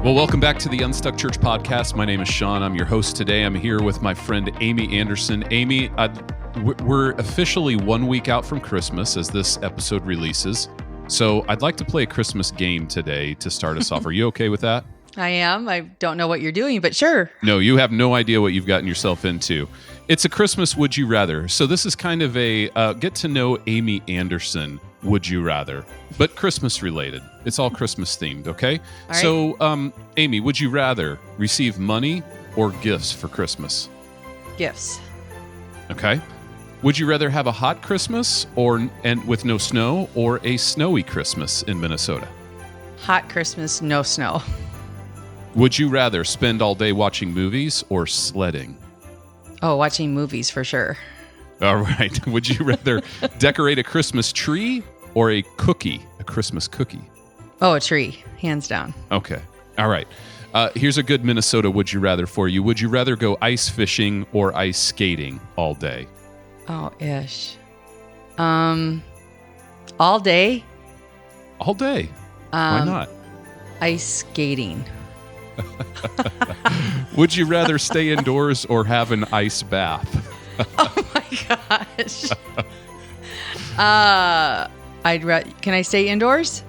Well, welcome back to the Unstuck Church podcast. My name is Sean. I'm your host today. I'm here with my friend Amy Anderson. Amy, we're officially 1 week out from Christmas as this episode releases. So I'd like to play a Christmas game today to start us off. Are you okay with that? I am. I don't know what you're doing, but sure. No, you have no idea what you've gotten yourself into. It's a Christmas Would You Rather. So this is kind of a get to know Amy Anderson Would You Rather, but Christmas related. It's all Christmas themed, okay? All right. So, Amy, would you rather receive money or gifts for Christmas? Gifts. Okay. Would you rather have a hot Christmas and with no snow or a snowy Christmas in Minnesota? Hot Christmas, no snow. Would you rather spend all day watching movies or sledding? Oh, watching movies for sure. All right. Would you rather decorate a Christmas tree or a Christmas cookie? Oh, a tree, hands down. Okay. All right. Here's a good Minnesota would you rather for you. Would you rather go ice fishing or ice skating all day? Oh, ish. All day. All day. Why not? Ice skating. Would you rather stay indoors or have an ice bath? Oh my gosh. Can I stay indoors?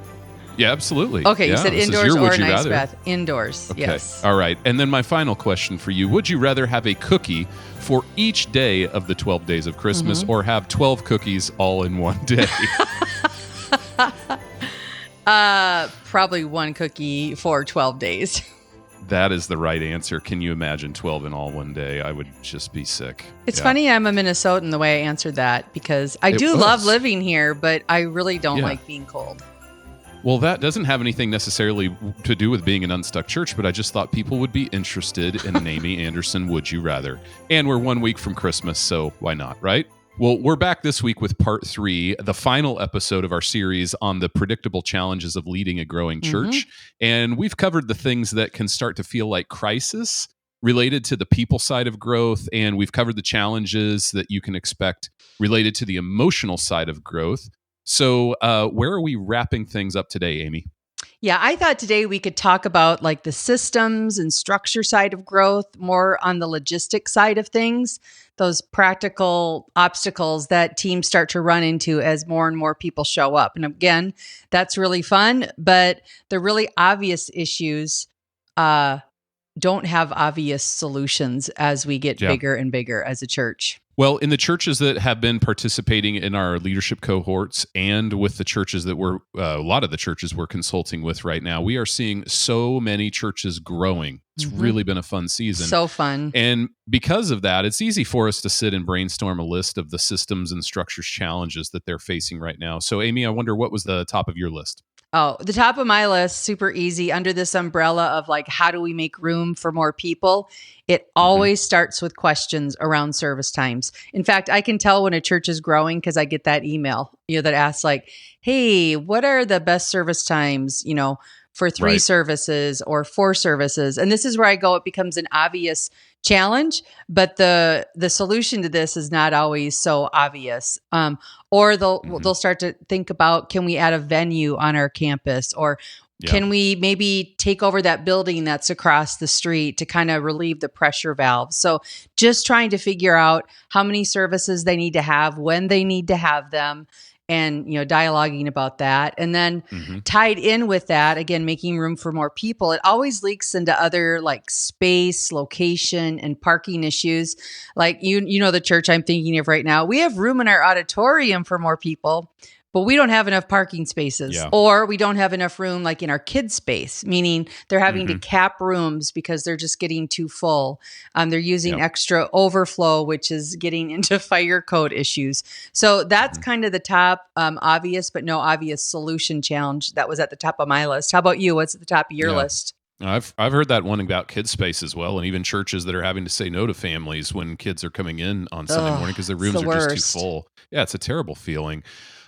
Yeah, absolutely. Okay, yeah, you said this is indoors your or would an you ice rather. bath. Indoors, Okay. yes. All right. And then my final question for you. Would you rather have a cookie for each day of the 12 days of Christmas or have 12 cookies all in one day? Probably one cookie for 12 days. That is the right answer. Can you imagine 12 in all one day? I would just be sick. It's Yeah. funny I'm a Minnesotan the way I answered that because I do love living here, but I really don't like being cold. Well, that doesn't have anything necessarily to do with being an Unstuck Church, but I just thought people would be interested in an Amy Anderson Would You Rather. And we're 1 week from Christmas, so why not, right? Well, we're back this week with part 3, the final episode of our series on the predictable challenges of leading a growing church. And we've covered the things that can start to feel like crisis related to the people side of growth. And we've covered the challenges that you can expect related to the emotional side of growth. So where are we wrapping things up today, Amy? Yeah, I thought today we could talk about like the systems and structure side of growth, more on the logistics side of things, those practical obstacles that teams start to run into as more and more people show up. And again, that's really fun, but the really obvious issues don't have obvious solutions as we get bigger and bigger as a church. Well, in the churches that have been participating in our leadership cohorts and with the churches that a lot of the churches we're consulting with right now, we are seeing so many churches growing. It's really been a fun season. So fun. And because of that, it's easy for us to sit and brainstorm a list of the systems and structures challenges that they're facing right now. So, Amy, I wonder what was the top of your list? Oh, the top of my list, super easy, under this umbrella of like, how do we make room for more people? It always starts with questions around service times. In fact, I can tell when a church is growing because I get that email, that asks like, hey, what are the best service times, for 3 services or 4 services? And this is where I go, it becomes an obvious challenge, but the solution to this is not always so obvious. Or they'll start to think about, can we add a venue on our campus? Or can we maybe take over that building that's across the street to kind of relieve the pressure valve? So just trying to figure out how many services they need to have, when they need to have them, and dialoguing about that. And then tied in with that, again, making room for more people, it always leaks into other like space, location, and parking issues. Like the church I'm thinking of right now, we have room in our auditorium for more people, but we don't have enough parking spaces, or we don't have enough room like in our kids' space, meaning they're having to cap rooms because they're just getting too full. They're using extra overflow, which is getting into fire code issues. So that's kind of the top obvious, but no obvious solution challenge that was at the top of my list. How about you? What's at the top of your list? I've heard that one about kids space as well, and even churches that are having to say no to families when kids are coming in on Sunday morning because their rooms are just too full. Yeah, it's a terrible feeling.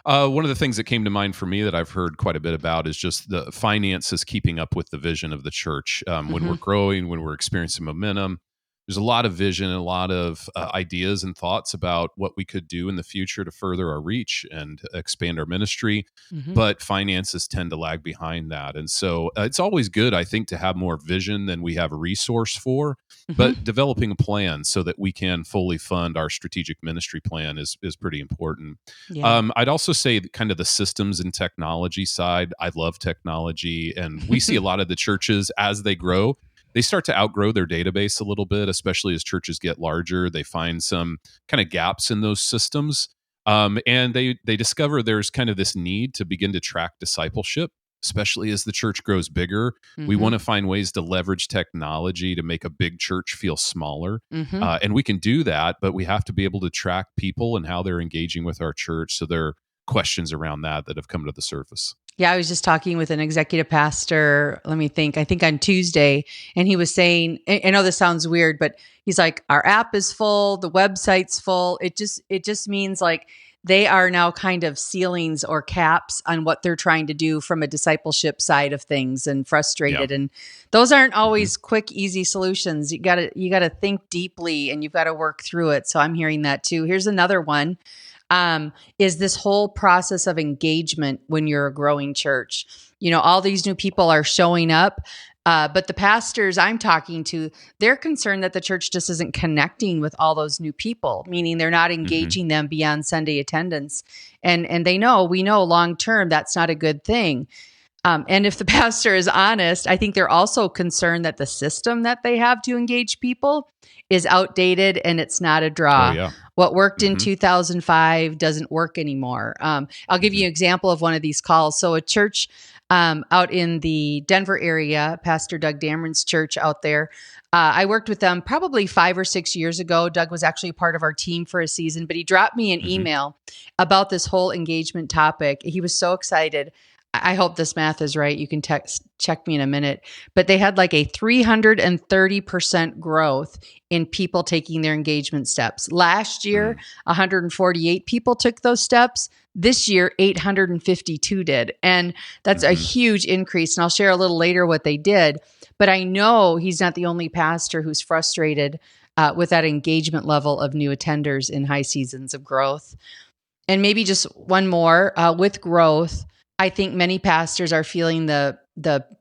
One of the things that came to mind for me that I've heard quite a bit about is just the finances keeping up with the vision of the church. When we're growing, when we're experiencing momentum, there's a lot of vision and a lot of ideas and thoughts about what we could do in the future to further our reach and expand our ministry. Hmm. But finances tend to lag behind that. And so it's always good, I think, to have more vision than we have a resource for, Hmm. but developing a plan so that we can fully fund our strategic ministry plan is pretty important. Yeah. I'd also say that kind of the systems and technology side. I love technology, and we see a lot of the churches as they grow, they start to outgrow their database a little bit, especially as churches get larger. They find some kind of gaps in those systems. And they discover there's kind of this need to begin to track discipleship, especially as the church grows bigger. We Hmm. want to find ways to leverage technology to make a big church feel smaller. Hmm. And we can do that, but we have to be able to track people and how they're engaging with our church. So there are questions around that have come to the surface. Yeah, I was just talking with an executive pastor. Let me think. I think on Tuesday, and he was saying, I know this sounds weird, but he's like, our app is full, the website's full. It just means like they are now kind of ceilings or caps on what they're trying to do from a discipleship side of things, and frustrated. Yeah. And those aren't Mhm. always quick, easy solutions. You gotta think deeply, and you've got to work through it. So I'm hearing that too. Here's another one. Is this whole process of engagement when you're a growing church. All these new people are showing up, but the pastors I'm talking to, they're concerned that the church just isn't connecting with all those new people, meaning they're not Mhm. engaging them beyond Sunday attendance. And we know long term that's not a good thing. And if the pastor is honest, I think they're also concerned that the system that they have to engage people is outdated and it's not a Oh draw. yeah. What worked in Mhm. 2005 doesn't work anymore. I'll give you Mhm. an example of one of these calls. So, a church out in the Denver area, Pastor Doug Dameron's church out there, I worked with them probably 5 or 6 years ago. Doug was actually a part of our team for a season, but he dropped me an Mhm. email about this whole engagement topic. He was so excited. I hope this math is right. You can check me in a minute. But they had like a 330% growth in people taking their engagement steps. Last year, Mm. 148 people took those steps. This year, 852 did. And that's a Mhm. huge increase. And I'll share a little later what they did. But I know he's not the only pastor who's frustrated with that engagement level of new attenders in high seasons of growth. And maybe just one more with growth. I think many pastors are feeling the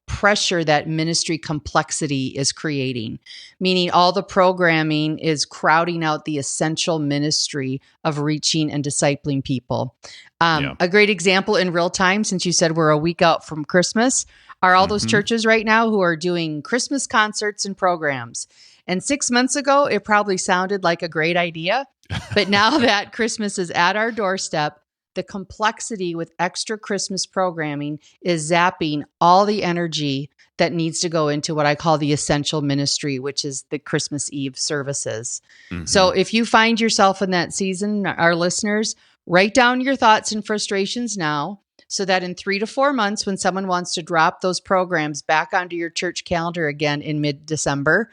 pressure that ministry complexity is creating, meaning all the programming is crowding out the essential ministry of reaching and discipling people. Yeah. A great example in real time, since you said we're a week out from Christmas, are all those Mhm. churches right now who are doing Christmas concerts and programs. And 6 months ago, it probably sounded like a great idea. But now that Christmas is at our doorstep, the complexity with extra Christmas programming is zapping all the energy that needs to go into what I call the essential ministry, which is the Christmas Eve services. So Mhm. if you find yourself in that season, our listeners, write down your thoughts and frustrations now, so that in 3 to 4 months, when someone wants to drop those programs back onto your church calendar again in mid-December,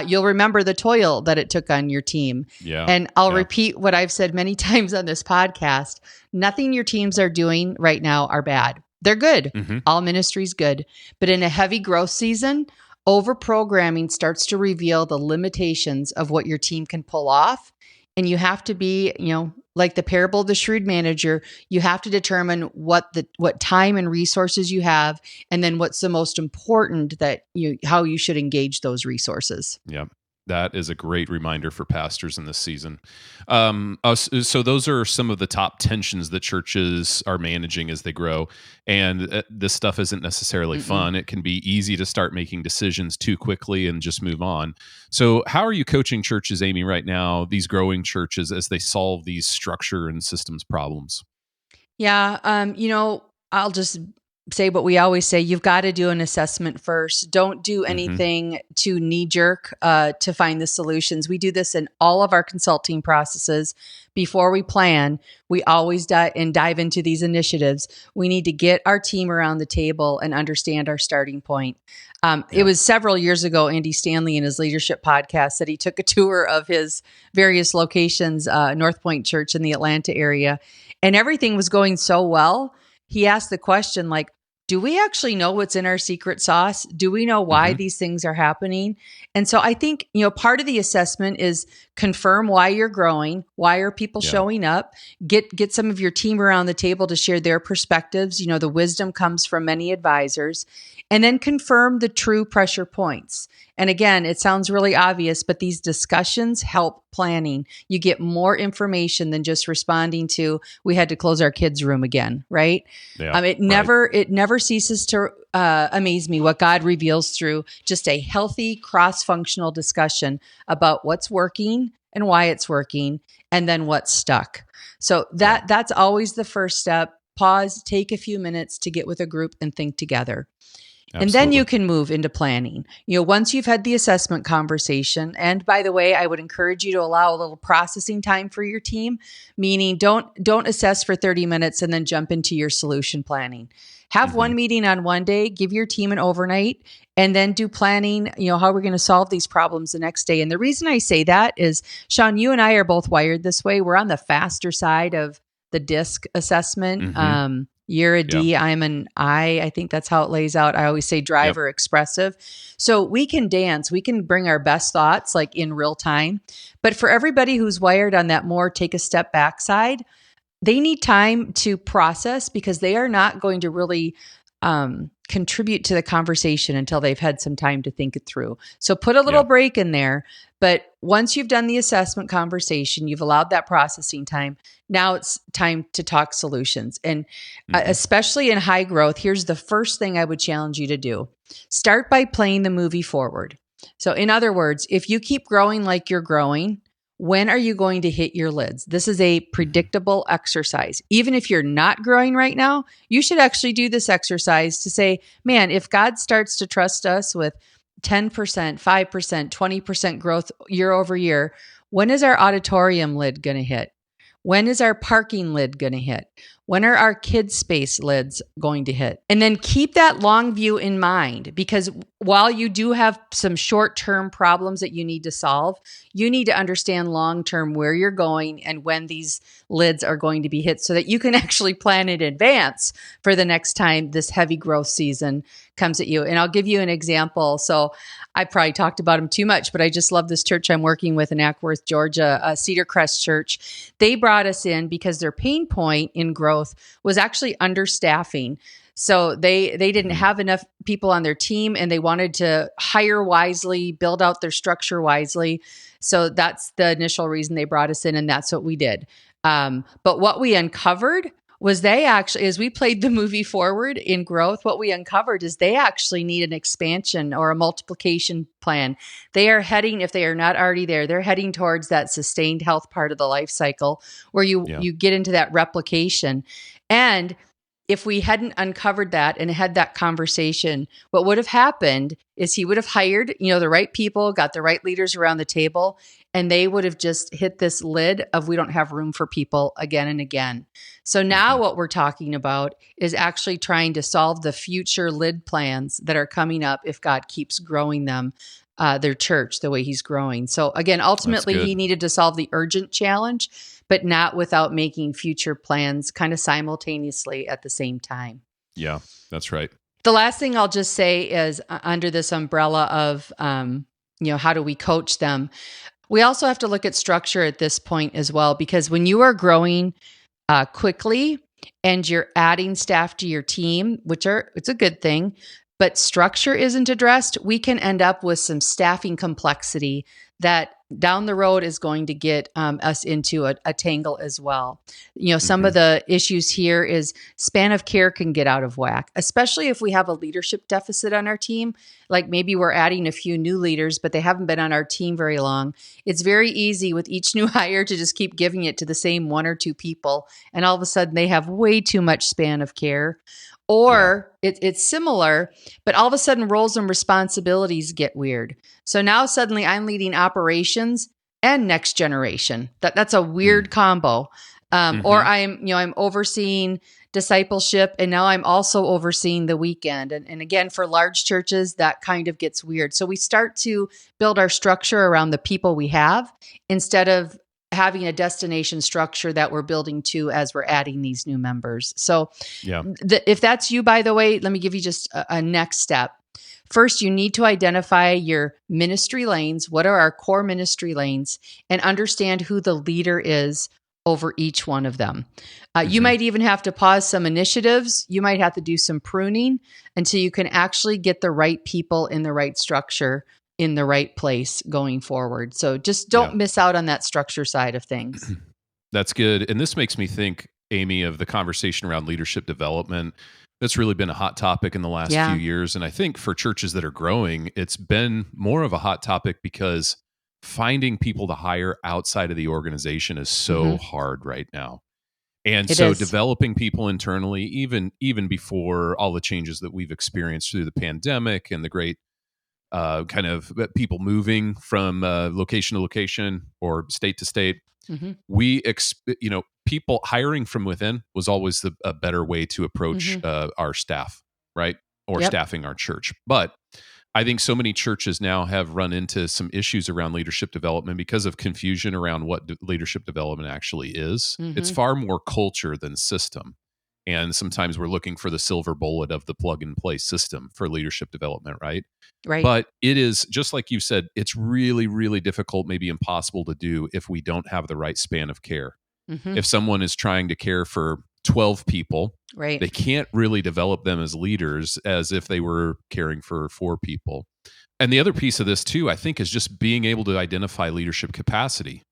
you'll remember the toil that it took on your team. Yeah. And I'll Yeah. repeat what I've said many times on this podcast. Nothing your teams are doing right now are bad. They're good. Mhm. All ministry's good. But in a heavy growth season, over programming starts to reveal the limitations of what your team can pull off. And you have to be, like the parable of the shrewd manager, you have to determine what time and resources you have, and then what's the most important how you should engage those resources. Yeah. That is a great reminder for pastors in this season. So those are some of the top tensions that churches are managing as they grow. And this stuff isn't necessarily Mm-mm. fun. It can be easy to start making decisions too quickly and just move on. So how are you coaching churches, Amy, right now, these growing churches, as they solve these structure and systems problems? Yeah. I'll just say what we always say. You've got to do an assessment first. Don't do Hmm. anything to knee jerk to find the solutions. We do this in all of our consulting processes. Before we plan, we always dive into these initiatives. We need to get our team around the table and understand our starting point. It Yeah. was several years ago, Andy Stanley in his leadership podcast said he took a tour of his various locations, North Point Church in the Atlanta area, and everything was going so well. He asked the question, like, do we actually know what's in our secret sauce? Do we know why these things are happening? And so I think, part of the assessment is confirm why you're growing. Why are people showing up? Get some of your team around the table to share their perspectives. The wisdom comes from many advisors. And then confirm the true pressure points. And again, it sounds really obvious, but these discussions help planning. You get more information than just responding to, we had to close our kids' room again, right? Yeah, it never ceases to amaze me what God reveals through just a healthy cross-functional discussion about what's working and why it's working, and then what's stuck. So that's always the first step. Pause, take a few minutes to get with a group and think together. And then you can move into planning. Once you've had the assessment conversation, and by the way, I would encourage you to allow a little processing time for your team, meaning don't assess for 30 minutes and then jump into your solution planning. Have one meeting on one day, give your team an overnight, and then do planning, how we're going to solve these problems the next day. And the reason I say that is, Sean, you and I are both wired this way. We're on the faster side of the DISC assessment. You're a D, I'm an I. I think that's how it lays out. I always say drive or expressive. So we can dance. We can bring our best thoughts like in real time. But for everybody who's wired on that more take a step back side, they need time to process because they are not going to really contribute to the conversation until they've had some time to think it through. So put a little break in there. But once you've done the assessment conversation, you've allowed that processing time. Now it's time to talk solutions. And especially in high growth, here's the first thing I would challenge you to do. Start by playing the movie forward. So in other words, if you keep growing like you're growing, when are you going to hit your lids? This is a predictable exercise. Even if you're not growing right now, you should actually do this exercise to say, man, if God starts to trust us with 10%, 5%, 20% growth year over year, when is our auditorium lid going to hit? When is our parking lid going to hit? When are our kids' space lids going to hit? And then keep that long view in mind, because while you do have some short-term problems that you need to solve, you need to understand long-term where you're going and when these lids are going to be hit so that you can actually plan in advance for the next time this heavy growth season comes at you. And I'll give you an example. So I probably talked about them too much, but I just love this church I'm working with in Ackworth, Georgia, Cedar Crest Church. They brought us in because their pain point in growth was actually understaffing. So they didn't have enough people on their team and they wanted to hire wisely, build out their structure wisely. So that's the initial reason they brought us in, and that's what we did. But what we uncovered was they actually, as we played the movie forward in growth, what we uncovered is they actually need an expansion or a multiplication plan. They are heading, if they are not already there, they're heading towards that sustained health part of the life cycle where you get into that replication. And if we hadn't uncovered that and had that conversation, what would have happened is he would have hired, the right people, got the right leaders around the table, and they would have just hit this lid of we don't have room for people again and again. So now what we're talking about is actually trying to solve the future lid plans that are coming up if God keeps growing them, their church, the way he's growing. So again, ultimately he needed to solve the urgent challenge, but not without making future plans kind of simultaneously at the same time. Yeah, that's right. The last thing I'll just say is under this umbrella of, how do we coach them? We also have to look at structure at this point as well, because when you are growing quickly and you're adding staff to your team, it's a good thing, but structure isn't addressed, we can end up with some staffing complexity that down the road is going to get us into a tangle as well. Some of the issues here is span of care can get out of whack, especially if we have a leadership deficit on our team. Like maybe we're adding a few new leaders, but they haven't been on our team very long. It's very easy with each new hire to just keep giving it to the same one or two people. And all of a sudden they have way too much span of care. Or it's similar, but all of a sudden roles and responsibilities get weird. So now suddenly I'm leading operations and next generation. That's a weird combo. Or I'm overseeing discipleship, and now I'm also overseeing the weekend. And again, for large churches, that kind of gets weird. So we start to build our structure around the people we have instead of having a destination structure that we're building to as we're adding these new members. So Yeah. if that's you, by the way, let me give you just a next step. First, you need to identify your ministry lanes. What are our core ministry lanes? And understand who the leader is over each one of them. You might even have to pause some initiatives. You might have to do some pruning until you can actually get the right people in the right structure in the right place going forward. So just don't miss out on that structure side of things. That's good. And this makes me think, Amy, of the conversation around leadership development. That's really been a hot topic in the last few years. And I think for churches that are growing, it's been more of a hot topic because finding people to hire outside of the organization is so hard right now. And developing people internally, even before all the changes that we've experienced through the pandemic and the great kind of people moving from location to location or state to state, people hiring from within was always a better way to approach our staff, right? Or staffing our church. But I think so many churches now have run into some issues around leadership development because of confusion around what leadership development actually is. It's far more culture than system. And sometimes we're looking for the silver bullet of the plug and play system for leadership development, right? Right. But it is, just like you said, it's really, really difficult, maybe impossible to do if we don't have the right span of care. If someone is trying to care for 12 people, they can't really develop them as leaders as if they were caring for 4 people. And the other piece of this too, I think, is just being able to identify leadership capacity.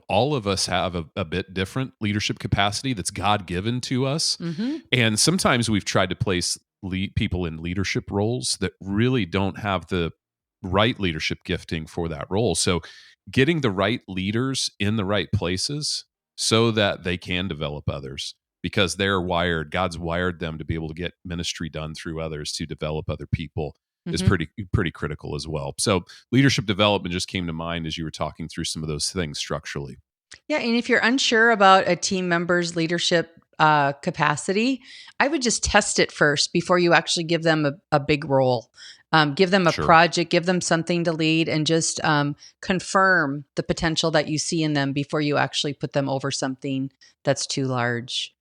All of us have a bit different leadership capacity that's God-given to us. And sometimes we've tried to place people in leadership roles that really don't have the right leadership gifting for that role. So getting the right leaders in the right places so that they can develop others, because they're wired, God's wired them to be able to get ministry done through others, to develop other people, is pretty critical as well. So leadership development just came to mind as you were talking through some of those things structurally. Yeah. And if you're unsure about a team member's leadership capacity, I would just test it first before you actually give them a big role. Give them a project, give them something to lead, and just confirm the potential that you see in them before you actually put them over something that's too large.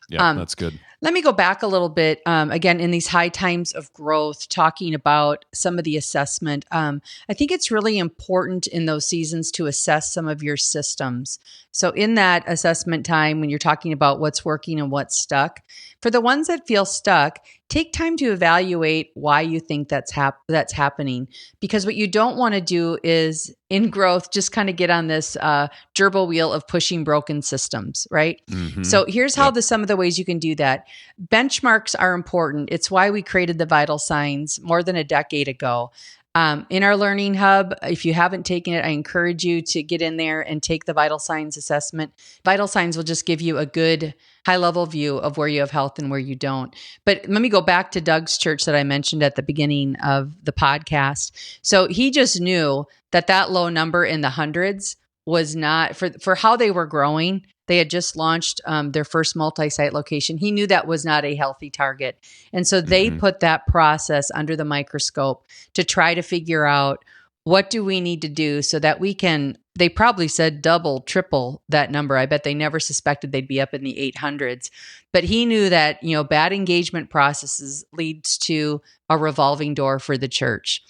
Yeah, that's good. Let me go back a little bit. Again, in these high times of growth, talking about some of the assessment, I think it's really important in those seasons to assess some of your systems. So in that assessment time, when you're talking about what's working and what's stuck, for the ones that feel stuck, take time to evaluate why you think that's happening. Because what you don't want to do is, in growth, just kind of get on this gerbil wheel of pushing broken systems, right? So here's how some of the ways you can do that. Benchmarks are important. It's why we created the vital signs more than a decade ago. In our Learning Hub, if you haven't taken it, I encourage you to get in there and take the Vital Signs assessment. Vital Signs will just give you a good high-level view of where you have health and where you don't. But let me go back to Doug's church that I mentioned at the beginning of the podcast. So he just knew that low number in the hundreds was not, for how they were growing. They had just launched their first multi-site location. He knew that was not a healthy target. And so they put that process under the microscope to try to figure out, what do we need to do so that we can, they probably said double, triple that number. I bet they never suspected they'd be up in the 800s. But he knew that, bad engagement processes leads to a revolving door for the church.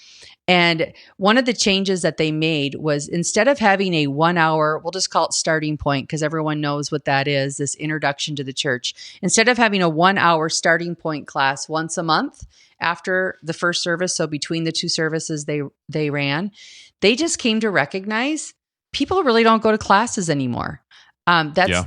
And one of the changes that they made was, instead of having a 1 hour, we'll just call it starting point, because everyone knows what that is, this introduction to the church. Instead of having a 1 hour starting point class once a month after the first service, so between the 2 services they ran, they just came to recognize people really don't go to classes anymore. That's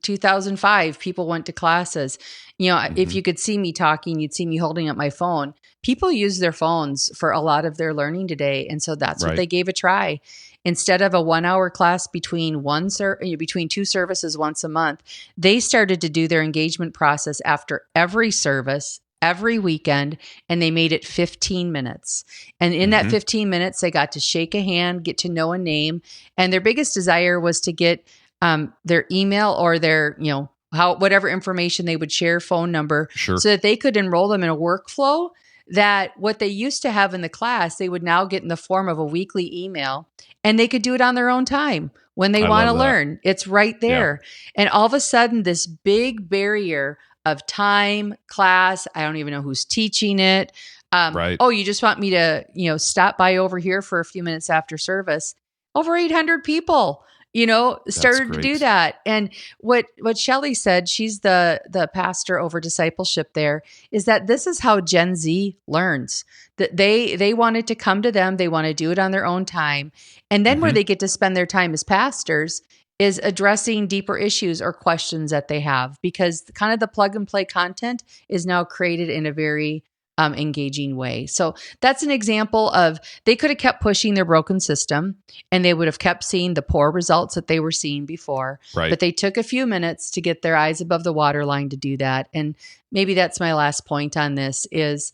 2005. People went to classes. If you could see me talking, you'd see me holding up my phone. People use their phones for a lot of their learning today. And so that's what they gave a try. Instead of a 1 hour class between 2 services once a month, they started to do their engagement process after every service, every weekend, and they made it 15 minutes. And in that 15 minutes, they got to shake a hand, get to know a name. And their biggest desire was to get their email or their, whatever information they would share, phone number, so that they could enroll them in a workflow that what they used to have in the class, they would now get in the form of a weekly email, and they could do it on their own time when they I want to love that. learn. It's right Yeah. there. And all of a sudden, this big barrier of time, class, I don't even know who's teaching it. Right. Oh, you just want me to, stop by over here for a few minutes after service. Over 800 people, started to do great. that. And what Shelley said, she's the pastor over discipleship there, is that this is how Gen Z learns. That they want it to come to them, they want to do it on their own time. And then where Mhm. they get to spend their time as pastors is addressing deeper issues or questions that they have, because kind of the plug and play content is now created in a very engaging way. So that's an example of, they could have kept pushing their broken system and they would have kept seeing the poor results that they were seeing before. Right. But they took a few minutes to get their eyes above the waterline to do that. And maybe that's my last point on this is,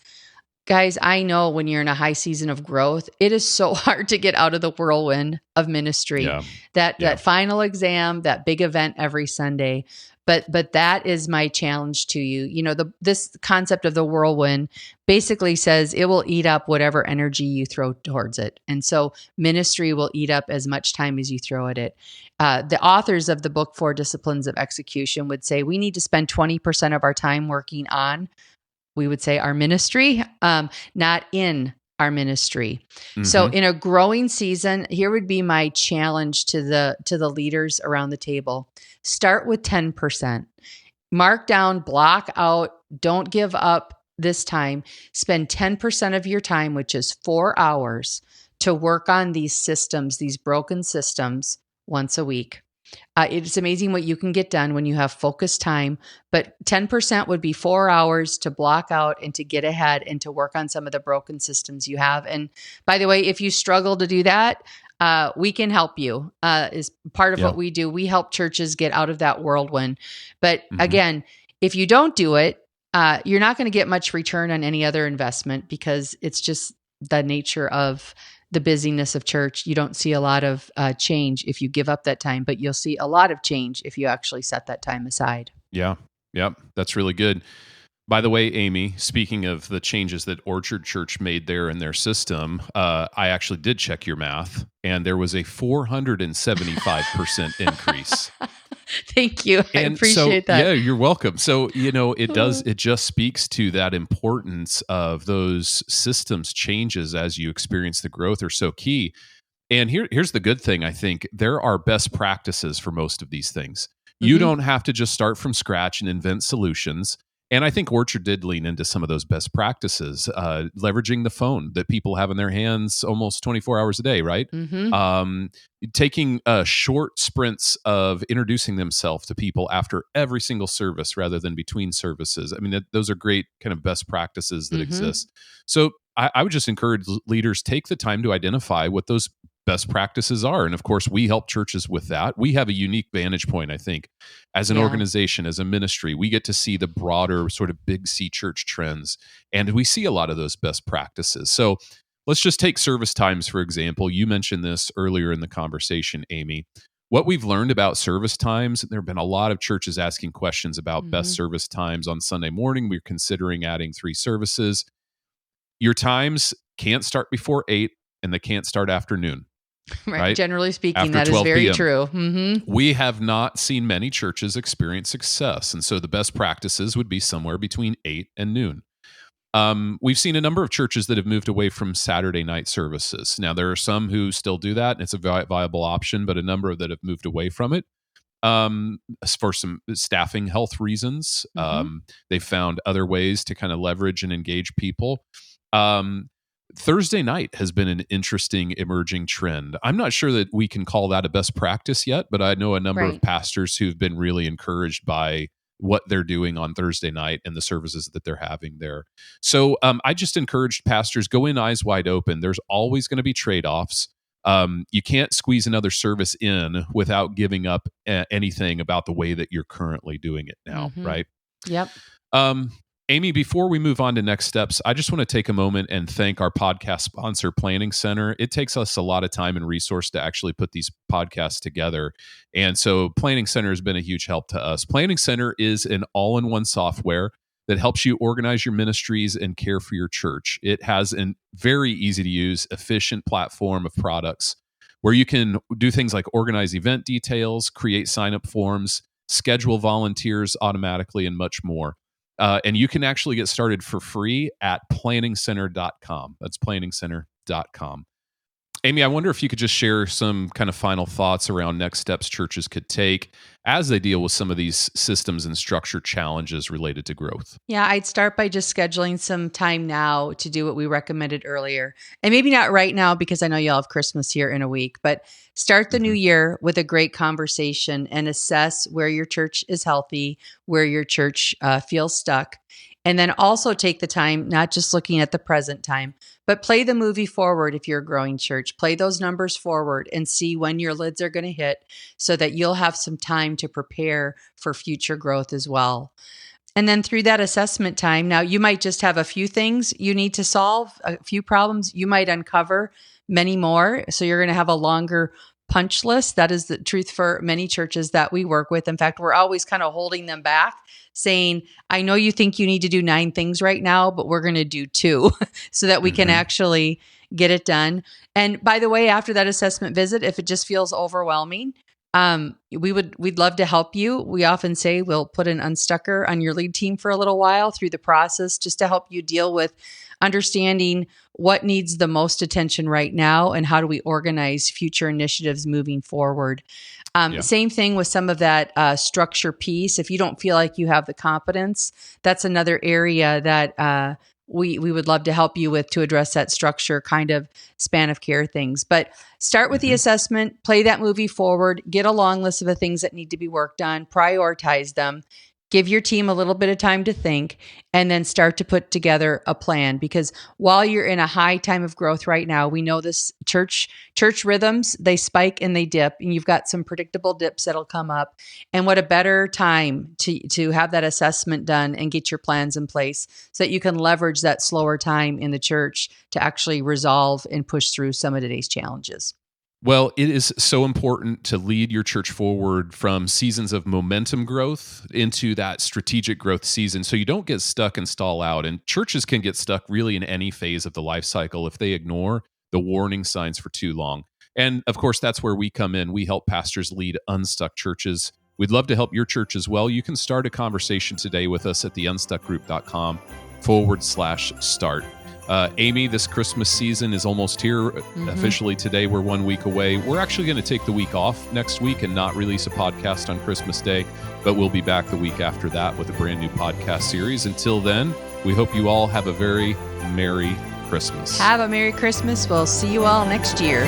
guys, I know when you're in a high season of growth, it is so hard to get out of the whirlwind of ministry. Yeah. That final exam, that big event every Sunday. But that is my challenge to you. This concept of the whirlwind basically says it will eat up whatever energy you throw towards it. And so ministry will eat up as much time as you throw at it. The authors of the book, 4 Disciplines of Execution, would say we need to spend 20% of our time working on, we would say, our ministry, not in our ministry. Mm-hmm. So in a growing season, here would be my challenge to the leaders around the table. Start with 10%. Mark down, block out, don't give up this time. Spend 10% of your time, which is 4 hours, to work on these systems, these broken systems, once a week. It's amazing what you can get done when you have focused time, but 10% would be 4 hours to block out and to get ahead and to work on some of the broken systems you have. And by the way, if you struggle to do that, we can help you. Is part of what we do. We help churches get out of that whirlwind. But again, if you don't do it, you're not going to get much return on any other investment, because it's just the nature of the busyness of church. You don't see a lot of change if you give up that time, but you'll see a lot of change if you actually set that time aside. Yeah. Yep. That's really good. By the way, Amy, speaking of the changes that Orchard Church made there in their system, I actually did check your math, and there was a 475% increase. Thank you. I appreciate that. Yeah, you're welcome. So, it just speaks to that importance of those systems changes as you experience the growth are so key. And here's the good thing. I think there are best practices for most of these things. You don't have to just start from scratch and invent solutions. And I think Orchard did lean into some of those best practices, leveraging the phone that people have in their hands almost 24 hours a day, right? Taking short sprints of introducing themselves to people after every single service rather than between services. I mean, those are great kind of best practices that exist. So I would just encourage leaders, take the time to identify what those best practices are. And of course, we help churches with that. We have a unique vantage point, I think, as an organization, as a ministry. We get to see the broader sort of big C church trends, and we see a lot of those best practices. So let's just take service times, for example. You mentioned this earlier in the conversation, Amy. What we've learned about service times, there have been a lot of churches asking questions about best service times on Sunday morning. We're considering adding 3 services. Your times can't start before 8, and they can't start after noon. Right? Generally speaking, After that is 12 very p.m. true. We have not seen many churches experience success. And so the best practices would be somewhere between 8 and noon. We've seen a number of churches that have moved away from Saturday night services. Now, there are some who still do that, and it's a viable option, but a number that have moved away from it for some staffing health reasons. They've found other ways to kind of leverage and engage people. Thursday night has been an interesting emerging trend. I'm not sure that we can call that a best practice yet, but I know a number of pastors who've been really encouraged by what they're doing on Thursday night and the services that they're having there. So I just encouraged pastors, go in eyes wide open. There's always going to be trade-offs. You can't squeeze another service in without giving up anything about the way that you're currently doing it now, right? Yep. Amy, before we move on to next steps, I just want to take a moment and thank our podcast sponsor, Planning Center. It takes us a lot of time and resource to actually put these podcasts together. And so Planning Center has been a huge help to us. Planning Center is an all-in-one software that helps you organize your ministries and care for your church. It has a very easy to use, efficient platform of products where you can do things like organize event details, create sign-up forms, schedule volunteers automatically, and much more. And you can actually get started for free at planningcenter.com. That's planningcenter.com. Amy, I wonder if you could just share some kind of final thoughts around next steps churches could take as they deal with some of these systems and structure challenges related to growth. Yeah, I'd start by just scheduling some time now to do what we recommended earlier. And maybe not right now because I know you'll have Christmas here in a week, but start the new year with a great conversation and assess where your church is healthy, where your church feels stuck. And then also take the time, not just looking at the present time, but play the movie forward if you're a growing church. Play those numbers forward and see when your lids are going to hit so that you'll have some time to prepare for future growth as well. And then through that assessment time, now you might just have a few things you need to solve, a few problems. You might uncover many more. So you're going to have a longer punch list. That is the truth for many churches that we work with. In fact, we're always kind of holding them back, saying, I know you think you need to do 9 things right now, but we're going to do 2 so that we can actually get it done. And by the way, after that assessment visit, if it just feels overwhelming, we'd love to help you. We often say we'll put an unstucker on your lead team for a little while through the process just to help you deal with understanding what needs the most attention right now and how do we organize future initiatives moving forward. Same thing with some of that structure piece. If you don't feel like you have the competence, that's another area that we would love to help you with to address that structure kind of span of care things. But start with the assessment, play that movie forward, get a long list of the things that need to be worked on, prioritize them, give your team a little bit of time to think, and then start to put together a plan. Because while you're in a high time of growth right now, we know this church rhythms, they spike and they dip, and you've got some predictable dips that'll come up. And what a better time to have that assessment done and get your plans in place so that you can leverage that slower time in the church to actually resolve and push through some of today's challenges. Well, it is so important to lead your church forward from seasons of momentum growth into that strategic growth season so you don't get stuck and stall out. And churches can get stuck really in any phase of the life cycle if they ignore the warning signs for too long. And of course, that's where we come in. We help pastors lead unstuck churches. We'd love to help your church as well. You can start a conversation today with us at theunstuckgroup.com/start. Amy, this Christmas season is almost here. Officially today, we're 1 week away. We're actually going to take the week off next week and not release a podcast on Christmas Day, but we'll be back the week after that with a brand new podcast series. Until then, we hope you all have a very Merry Christmas. Have a Merry Christmas. We'll see you all next year.